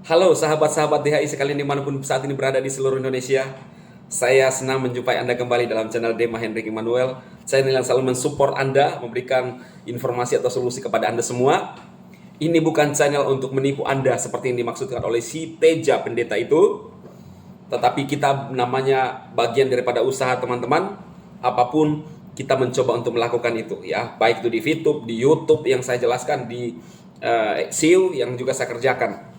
Halo sahabat-sahabat DHI sekalian dimanapun saat ini berada di seluruh Indonesia. Saya senang menjumpai Anda kembali dalam channel Dema Hendrik Immanuel. Saya yang selalu mensupport Anda, memberikan informasi atau solusi kepada Anda semua. Ini bukan channel untuk menipu Anda seperti yang dimaksudkan oleh si Teja pendeta itu. Tetapi kita namanya bagian daripada usaha teman-teman. Apapun kita mencoba untuk melakukan itu ya. Baik itu di VTube, di YouTube yang saya jelaskan, di SEO yang juga saya kerjakan.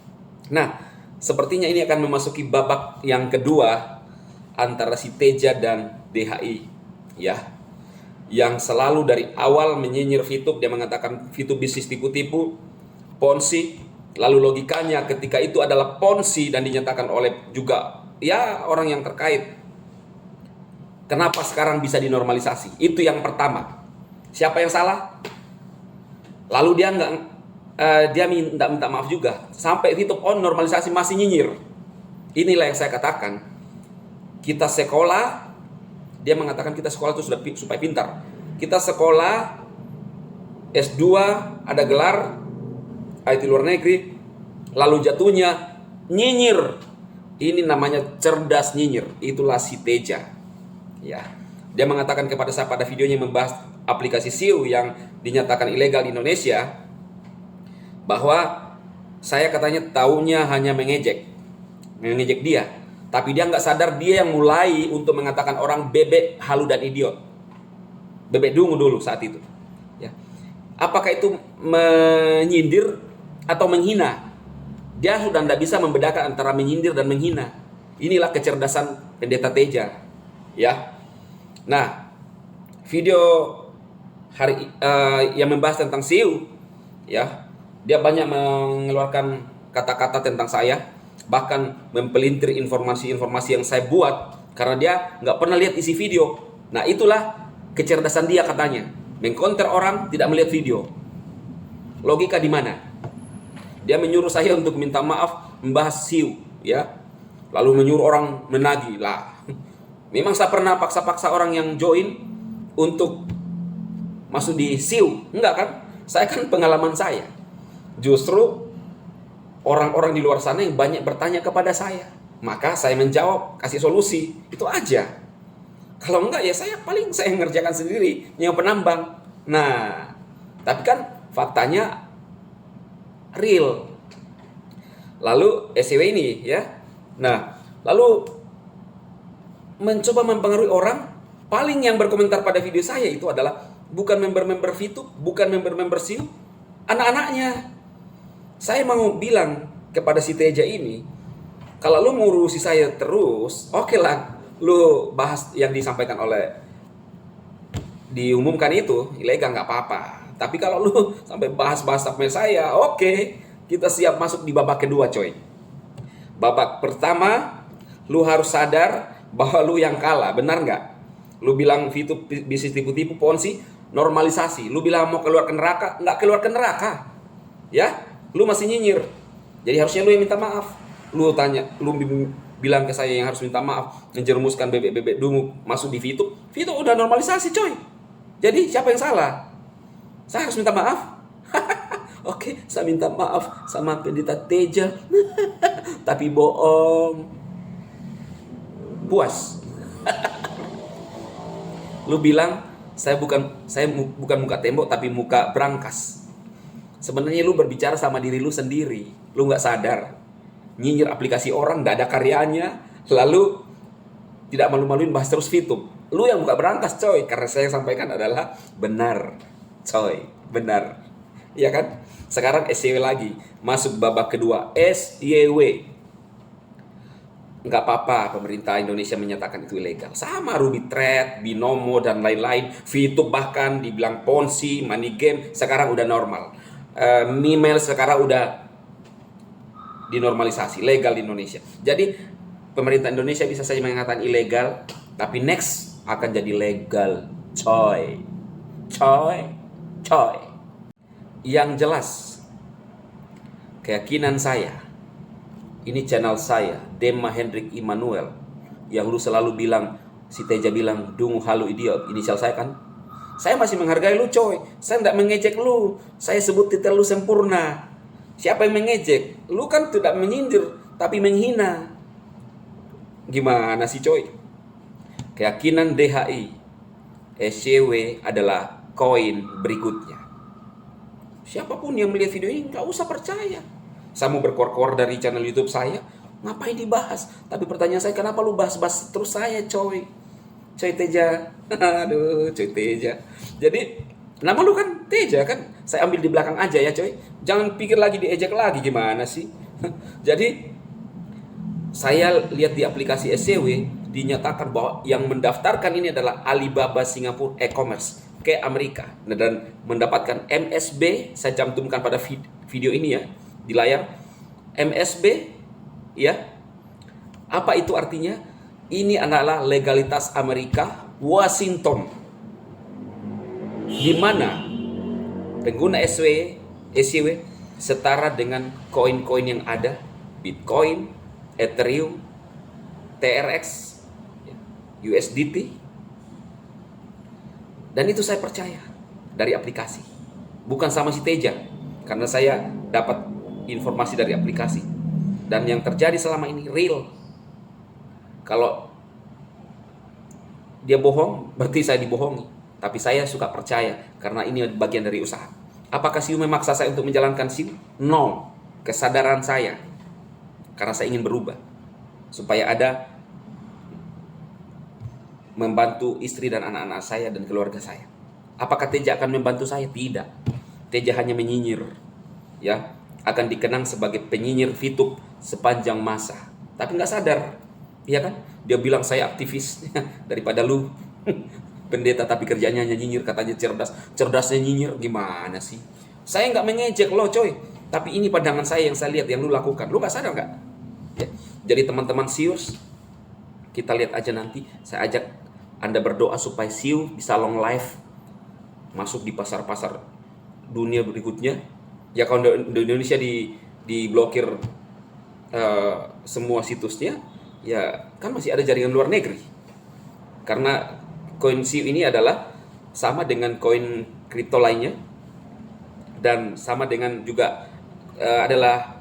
Nah, sepertinya ini akan memasuki babak yang kedua antara si Teja dan DHI ya. Yang selalu dari awal menyinyir VTube, dia mengatakan VTube bisnis tipu-tipu, ponzi, lalu logikanya ketika itu adalah ponzi dan dinyatakan oleh juga ya orang yang terkait. Kenapa sekarang bisa dinormalisasi? Itu yang pertama. Siapa yang salah? Lalu dia minta maaf juga. Sampai VTube normalisasi masih nyinyir. Inilah yang saya katakan. Kita sekolah, dia mengatakan kita sekolah itu sudah supaya pintar. Kita sekolah S2, ada gelar IT luar negeri, lalu jatuhnya nyinyir. Ini namanya cerdas nyinyir. Itulah si Teja. Ya. Dia mengatakan kepada saya pada videonya membahas aplikasi SEO yang dinyatakan ilegal di Indonesia, bahwa saya katanya taunya hanya mengejek dia, tapi dia nggak sadar dia yang mulai untuk mengatakan orang bebek, halu dan idiot, bebek dungu dulu saat itu. Ya. Apakah itu menyindir atau menghina? Dia sudah tidak bisa membedakan antara menyindir dan menghina. Inilah kecerdasan pendeta Teja. Ya. Nah, video hari yang membahas tentang SEO, ya. Dia banyak mengeluarkan kata-kata tentang saya, bahkan mempelintir informasi-informasi yang saya buat karena dia nggak pernah lihat isi video. Nah, itulah kecerdasan dia katanya, mengcounter orang tidak melihat video. Logika di mana? Dia menyuruh saya untuk minta maaf membahas SEO, ya. Lalu menyuruh orang menagih lah. Memang saya pernah paksa-paksa orang yang join untuk masuk di SEO? Enggak kan? Saya kan pengalaman saya. Justru orang-orang di luar sana yang banyak bertanya kepada saya, maka saya menjawab, kasih solusi, itu aja. Kalau enggak ya saya ngerjakan sendiri, yang penambang. Nah, tapi kan faktanya real. Lalu SEW ini ya. Nah, lalu mencoba mempengaruhi orang, paling yang berkomentar pada video saya itu adalah bukan member-member VTube, bukan member-member SEO, anak-anaknya. Saya mau bilang kepada si Teja ini, kalau lu ngurusi saya terus, oke lah, lu bahas yang disampaikan oleh diumumkan itu ilegal nggak apa-apa. Tapi kalau lu sampai bahas-bahas sampai saya, oke, kita siap masuk di babak kedua, coy. Babak pertama, lu harus sadar bahwa lu yang kalah, benar nggak? Lu bilang VTube bisnis tipu-tipu, ponzi, normalisasi. Lu bilang mau keluar ke neraka, nggak keluar ke neraka, ya? Lu masih nyinyir. Jadi harusnya lu yang minta maaf. Lu bilang ke saya yang harus minta maaf, menjerumuskan bebek-bebek dungu masuk di VTube. VTube udah normalisasi, coy. Jadi siapa yang salah? Saya harus minta maaf. Oke, saya minta maaf sama pendeta Teja. Tapi bohong. Puas. Lu bilang saya bukan muka tembok tapi muka brankas. Sebenarnya lu berbicara sama diri lu sendiri. Lu gak sadar. Nyinyir aplikasi orang, gak ada karyanya. Lalu tidak malu-maluin bahas terus VTube. Lu yang buka berangkas, coy. Karena saya yang sampaikan adalah benar, coy. Benar. Iya kan? Sekarang SYW lagi. Masuk babak kedua, SYW. Gak apa-apa pemerintah Indonesia menyatakan itu ilegal. Sama Ruby Trade, Binomo, dan lain-lain. VTube bahkan dibilang ponzi, money game. Sekarang udah normal. Mimel sekarang udah dinormalisasi, legal di Indonesia. Jadi pemerintah Indonesia bisa saja mengatakan ilegal, tapi next akan jadi legal, coy. Yang jelas, keyakinan saya, ini channel saya, Dema Hendrik Immanuel, yang lu selalu bilang, si Teja bilang, dungu halu idiot, inisial saya kan. Saya masih menghargai lu, coy. Saya tidak mengejek lu. Saya sebut titel lu sempurna. Siapa yang mengejek? Lu kan tidak menyindir, tapi menghina. Gimana sih coy? Keyakinan DHI, SCW adalah koin berikutnya. Siapapun yang melihat video ini nggak usah percaya. Saya mau berkor-kor dari channel YouTube saya, ngapain dibahas? Tapi pertanyaan saya, kenapa lu bahas-bahas terus saya coy? Coy Teja. Aduh, coy Teja. Jadi, nama lu kan Teja kan? Saya ambil di belakang aja ya coy. Jangan pikir lagi diejek lagi, gimana sih? Jadi, saya lihat di aplikasi SCW, dinyatakan bahwa yang mendaftarkan ini adalah Alibaba Singapura e-commerce ke Amerika. Dan mendapatkan MSB, saya cantumkan pada video ini ya, di layar. MSB, ya. Apa itu artinya? Ini adalah legalitas Amerika, Washington, di mana pengguna SCW setara dengan koin-koin yang ada, Bitcoin, Ethereum, TRX, USDT. Dan itu saya percaya dari aplikasi, bukan sama si Teja, karena saya dapat informasi dari aplikasi. Dan yang terjadi selama ini real. Kalau dia bohong, berarti saya dibohongi. Tapi saya suka percaya, karena ini bagian dari usaha. Apakah Siu memaksa saya untuk menjalankan Siu? No. Kesadaran saya, karena saya ingin berubah, supaya ada membantu istri dan anak-anak saya dan keluarga saya. Apakah Teja akan membantu saya? Tidak. Teja hanya menyinyir, ya, akan dikenang sebagai penyinyir VTube sepanjang masa. Tapi nggak sadar, iya kan? Dia bilang saya aktivis daripada lu pendeta tapi kerjanya hanya nyinyir, katanya cerdas. Cerdasnya nyinyir, gimana sih? Saya nggak mengejek lo coy, tapi ini pandangan saya yang saya lihat yang lu lakukan. Lu nggak sadar nggak? Ya. Jadi teman-teman Sius, kita lihat aja nanti. Saya ajak Anda berdoa supaya Siu bisa long life, masuk di pasar-pasar dunia berikutnya. Ya kalau di Indonesia diblokir semua situsnya, ya kan masih ada jaringan luar negeri. Karena koin Siu ini adalah sama dengan koin kripto lainnya, dan sama dengan juga adalah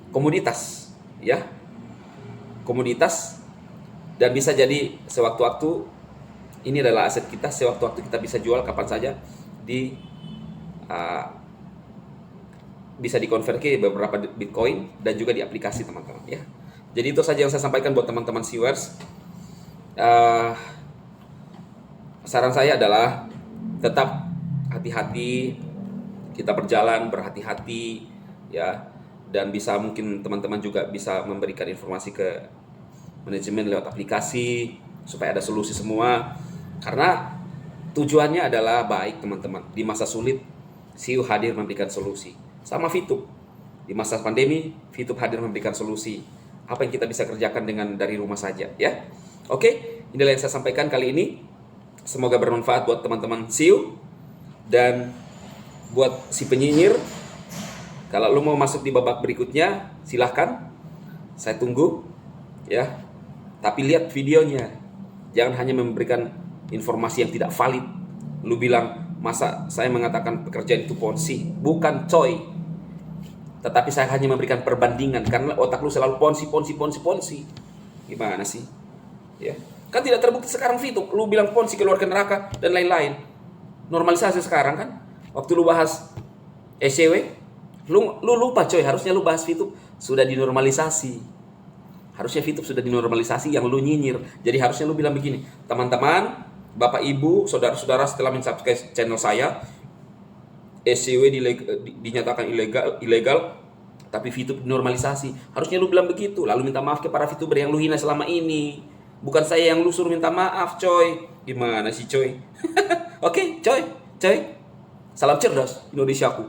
komoditas, ya, komoditas. Dan bisa jadi sewaktu-waktu ini adalah aset kita, sewaktu-waktu kita bisa jual kapan saja, bisa dikonversi beberapa Bitcoin dan juga di aplikasi teman-teman ya. Jadi itu saja yang saya sampaikan buat teman-teman viewers. Saran saya adalah tetap hati-hati, kita berjalan berhati-hati ya, dan bisa mungkin teman-teman juga bisa memberikan informasi ke manajemen lewat aplikasi supaya ada solusi semua, karena tujuannya adalah baik teman-teman. Di masa sulit Siu hadir memberikan solusi, sama VTube di masa pandemi VTube hadir memberikan solusi apa yang kita bisa kerjakan dengan dari rumah saja ya. Oke, inilah yang saya sampaikan kali ini, semoga bermanfaat buat teman-teman Siu. Dan buat si penyinyir, kalau lu mau masuk di babak berikutnya silahkan, saya tunggu ya. Tapi lihat videonya, jangan hanya memberikan informasi yang tidak valid. Lu bilang, masa saya mengatakan pekerjaan itu ponzi? Bukan coy. Tetapi saya hanya memberikan perbandingan, karena otak lu selalu ponzi. Gimana sih? Ya. Kan tidak terbukti sekarang VTube. Lu bilang ponzi, keluar ke neraka, dan lain-lain. Normalisasi sekarang kan. Waktu lu bahas SCW, lu lupa coy, harusnya lu bahas VTube sudah dinormalisasi. Harusnya VTube sudah dinormalisasi, yang lu nyinyir. Jadi harusnya lu bilang begini, teman-teman, bapak ibu, saudara-saudara, setelah mensubscribe channel saya, SCW dinyatakan ilegal, tapi VTube dinormalisasi. Harusnya lu bilang begitu, lalu minta maaf ke para VTuber yang lu hina selama ini. Bukan saya yang lu suruh minta maaf coy. Gimana sih coy? Oke, coy. Salam cerdas Indonesiaku.